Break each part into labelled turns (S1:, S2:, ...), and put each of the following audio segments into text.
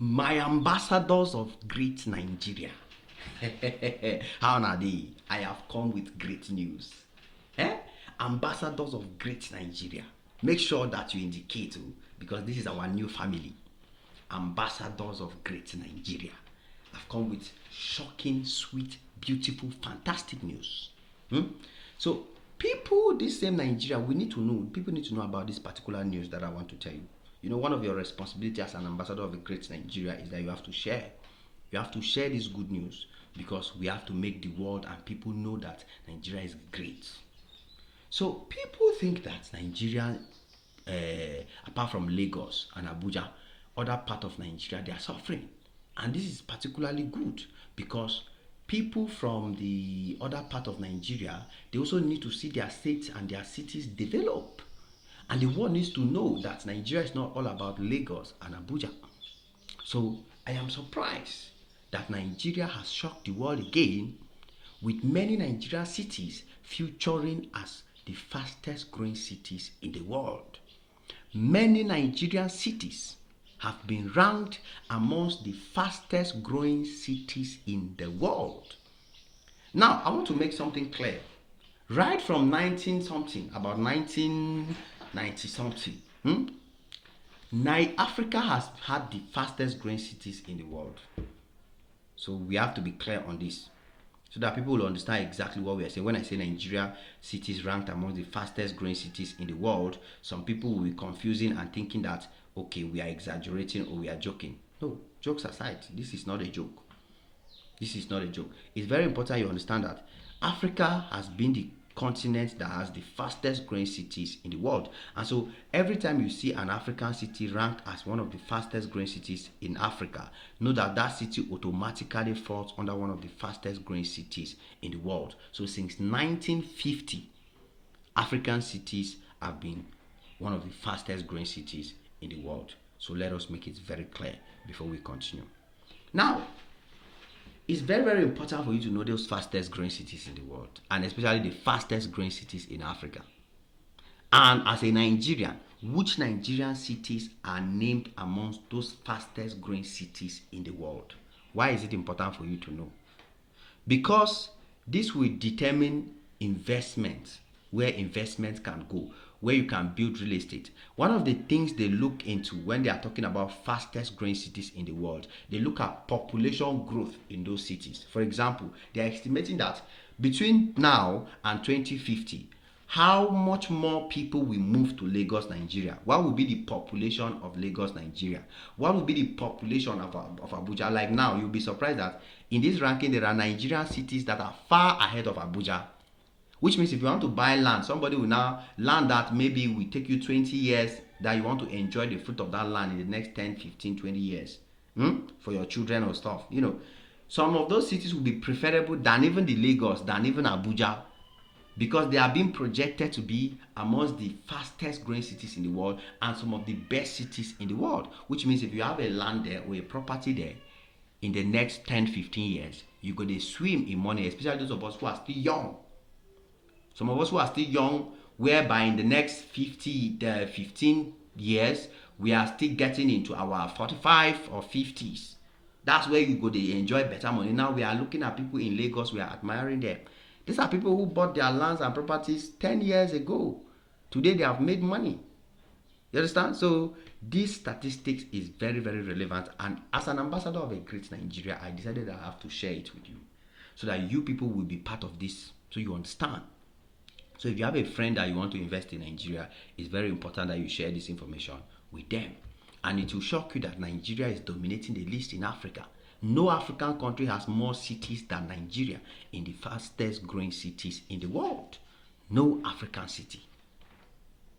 S1: My ambassadors of great Nigeria. How are they? I have come with great news. Eh? Ambassadors of great Nigeria. Make sure that you indicate, because this is our new family. Ambassadors of great Nigeria. I've come with shocking, sweet, beautiful, fantastic news. So, people, this same Nigeria, we need to know, people need to know about this particular news that I want to tell you. You know, one of your responsibilities as an ambassador of a great Nigeria is that you have to share. You have to share this good news because we have to make the world and people know that Nigeria is great. So people think that Nigeria, apart from Lagos and Abuja, other part of Nigeria, they are suffering. And this is particularly good because people from the other part of Nigeria, they also need to see their states and their cities develop. And the world needs to know that Nigeria is not all about Lagos and Abuja. So I am surprised that Nigeria has shocked the world again with many Nigerian cities featuring as the fastest growing cities in the world. Many Nigerian cities have been ranked amongst the fastest growing cities in the world. Now, I want to make something clear. Right from 19 something, about 1990 something, Africa has had the fastest growing cities in the world. So we have to be clear on this so that people will understand exactly what we are saying. When I say Nigeria cities ranked among the fastest growing cities in the world, some people will be confusing and thinking that, okay, we are exaggerating or we are joking. No, jokes aside, this is not a joke. This is not a joke. It's very important you understand that Africa has been the continent that has the fastest growing cities in the world. And so every time you see an African city ranked as one of the fastest growing cities in Africa, know that that city automatically falls under one of the fastest growing cities in the world. So since 1950, African cities have been one of the fastest growing cities in the world. So let us make it very clear before we continue. Now, it's very, very important for you to know those fastest growing cities in the world, and especially the fastest growing cities in Africa. And as a Nigerian, which Nigerian cities are named amongst those fastest growing cities in the world? Why is it important for you to know? Because this will determine investment, where investment can go, where you can build real estate. One of the things they look into when they are talking about fastest growing cities in the world, they look at population growth in those cities. For example, they are estimating that between now and 2050, how much more people will move to Lagos, Nigeria? What will be the population of Lagos, Nigeria? What will be the population of Abuja? Like now, you'll be surprised that in this ranking, there are Nigerian cities that are far ahead of Abuja. Which means if you want to buy land, somebody will now land that maybe will take you 20 years that you want to enjoy the fruit of that land in the next 10, 15, 20 years. For your children or stuff. Some of those cities will be preferable than even the Lagos, than even Abuja, because they are being projected to be amongst the fastest growing cities in the world and some of the best cities in the world. Which means if you have a land there or a property there, in the next 10, 15 years, you're going to swim in money, especially those of us who are still young. Some of us who are still young, whereby in the next 15 years, we are still getting into our 45 or 50s. That's where you go to enjoy better money. Now we are looking at people in Lagos, we are admiring them. These are people who bought their lands and properties 10 years ago. Today they have made money. You understand? So this statistics is very, very relevant. And as an ambassador of a great Nigeria, I decided that I have to share it with you so that you people will be part of this, so you understand. So if you have a friend that you want to invest in Nigeria, it's very important that you share this information with them. And it will shock you that Nigeria is dominating the list in Africa. No African country has more cities than Nigeria in the fastest growing cities in the world. No African city.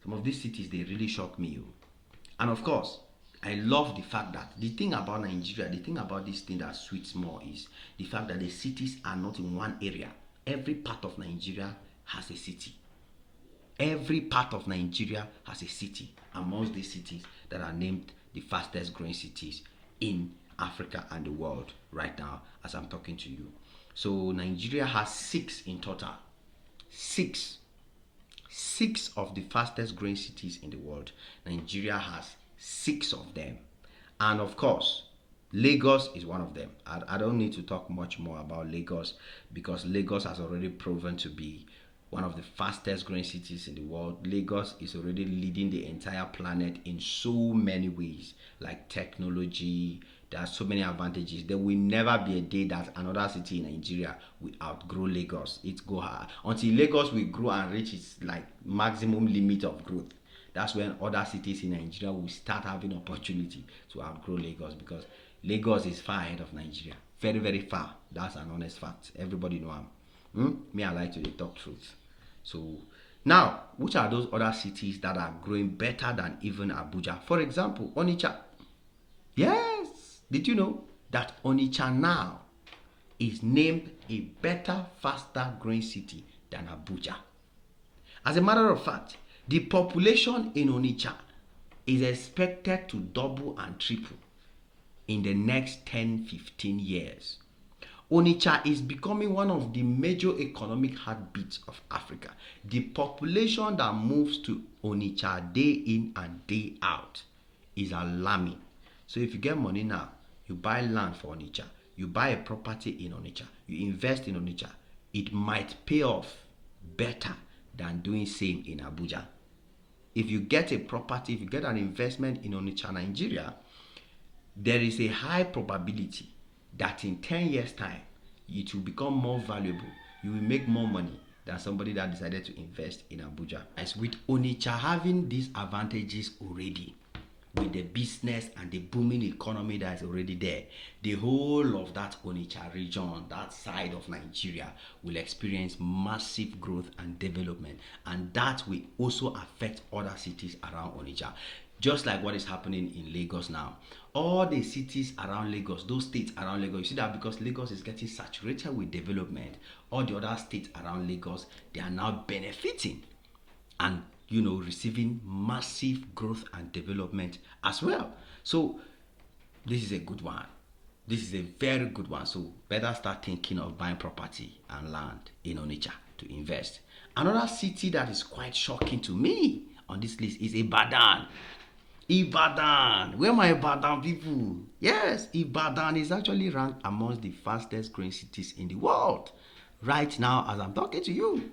S1: Some of these cities, they really shock me. And of course, I love the fact that the thing about Nigeria, the thing about this thing that sweets more is the fact that the cities are not in one area. Every part of Nigeria has a city. Every part of Nigeria has a city amongst the cities that are named the fastest growing cities in Africa and the world right now as I'm talking to you. So Nigeria has 6 in total. 6 of the fastest growing cities in the world. Nigeria has 6 of them. And of course, Lagos is one of them. I don't need to talk much more about Lagos because Lagos has already proven to be one of the fastest growing cities in the world. Lagos is already leading the entire planet in so many ways, like technology. There are so many advantages. There will never be a day that another city in Nigeria will outgrow Lagos. It go high until Lagos will grow and reach its like maximum limit of growth. That's when other cities in Nigeria will start having opportunity to outgrow Lagos because Lagos is far ahead of Nigeria. Very, very far. That's an honest fact. Everybody know am. Me, I like to talk truth. So now, which are those other cities that are growing better than even Abuja? For example, Onitsha. Yes. Did you know that Onitsha now is named a better, faster growing city than Abuja? As a matter of fact, the population in Onitsha is expected to double and triple in the next 10-15 years. Onitsha is becoming one of the major economic heartbeats of Africa. The population that moves to Onitsha day in and day out is alarming. So if you get money now, you buy land for Onitsha, you buy a property in Onitsha, you invest in Onitsha, it might pay off better than doing same in Abuja. If you get a property, if you get an investment in Onitsha, Nigeria, there is a high probability that in 10 years time it will become more valuable. You will make more money than somebody that decided to invest in Abuja. As with Onitsha having these advantages already, with the business and the booming economy that is already there, the whole of that Onitsha region, that side of Nigeria, will experience massive growth and development, and that will also affect other cities around Onitsha. Just like what is happening in Lagos now. All the cities around Lagos, those states around Lagos, you see that because Lagos is getting saturated with development, all the other states around Lagos, they are now benefiting and receiving massive growth and development as well. So this is a good one. This is a very good one. So better start thinking of buying property and land in Onitsha to invest. Another city that is quite shocking to me on this list is Ibadan. Ibadan. Where are my Ibadan people? Yes, Ibadan is actually ranked amongst the fastest growing cities in the world right now as I'm talking to you.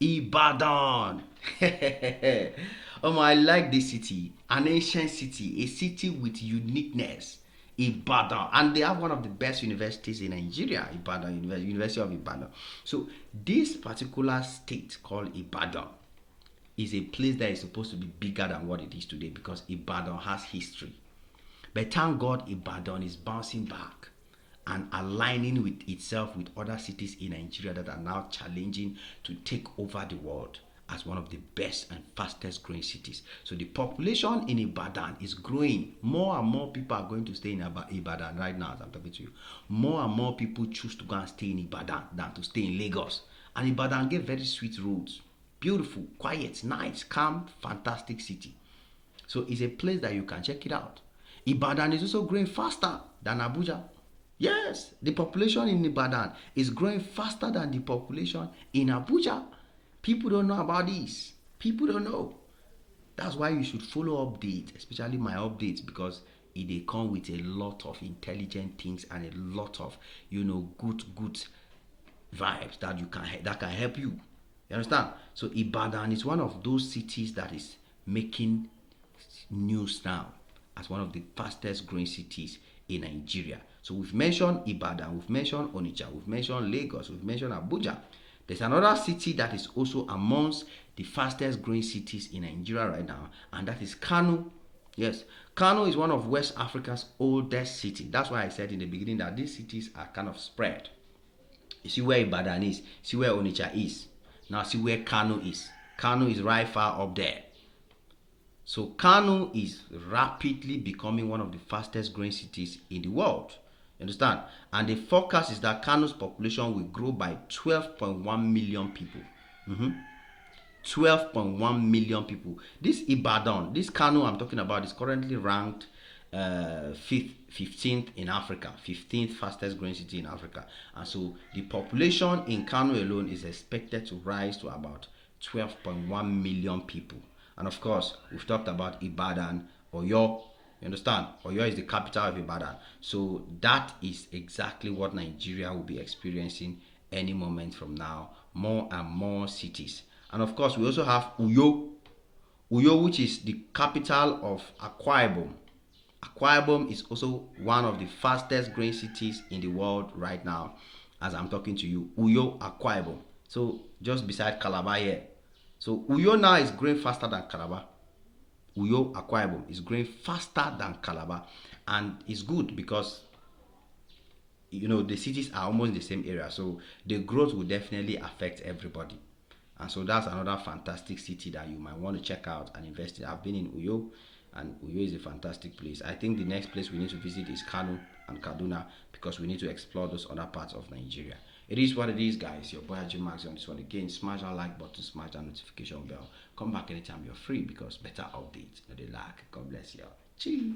S1: Ibadan. I like this city. An ancient city, a city with uniqueness. Ibadan. And they have one of the best universities in Nigeria, Ibadan, University of Ibadan. So this particular state called Ibadan is a place that is supposed to be bigger than what it is today because Ibadan has history. But thank God Ibadan is bouncing back and aligning with itself with other cities in Nigeria that are now challenging to take over the world as one of the best and fastest growing cities. So the population in Ibadan is growing. More and more people are going to stay in Ibadan right now as I'm talking to you. More and more people choose to go and stay in Ibadan than to stay in Lagos. And Ibadan get very sweet roads. Beautiful, quiet, nice, calm, fantastic city. So it's a place that you can check it out. Ibadan is also growing faster than Abuja. Yes, the population in Ibadan is growing faster than the population in Abuja. People don't know about this. People don't know. That's why you should follow updates, especially my updates, because they come with a lot of intelligent things and a lot of good vibes that can help you. You understand? So Ibadan is one of those cities that is making news now as one of the fastest growing cities in Nigeria. So we've mentioned Ibadan, we've mentioned Onitsha, we've mentioned Lagos, we've mentioned Abuja. There's another city that is also amongst the fastest growing cities in Nigeria right now, and that is Kano. Yes, Kano is one of West Africa's oldest cities. That's why I said in the beginning that these cities are kind of spread. You see where Ibadan is, see where Onitsha is. Now see where Kano is. Kano is right far up there. So Kano is rapidly becoming one of the fastest growing cities in the world. You understand? And the forecast is that Kano's population will grow by 12.1 million people. 12.1 million people. This Ibadan, this Kano I'm talking about is currently ranked 15th in Africa, 15th fastest growing city in Africa. And so the population in Kano alone is expected to rise to about 12.1 million people. And of course, we've talked about Ibadan, Oyo, You understand? Oyo is the capital of Ibadan. So that is exactly what Nigeria will be experiencing any moment from now. More and more cities. And of course, we also have Uyo. Uyo, which is the capital of Akwa Ibom. Akwa Ibom is also one of the fastest growing cities in the world right now as I'm talking to you. Uyo, Akwa Ibom. So just beside Calabar here. So Uyo now is growing faster than Calabar. Uyo, Akwa Ibom is growing faster than Calabar, and it's good because the cities are almost the same area, so the growth will definitely affect everybody. And so that's another fantastic city that you might want to check out and invest in. I've been in Uyo, and Uyo is a fantastic place. I think the next place we need to visit is Kano and Kaduna because we need to explore those other parts of Nigeria. It is what it is, guys. Your boy Jim Max on this one again. Smash that like button, smash that notification bell. Come back anytime you're free because better updates, no they lag. God bless you. Cheers.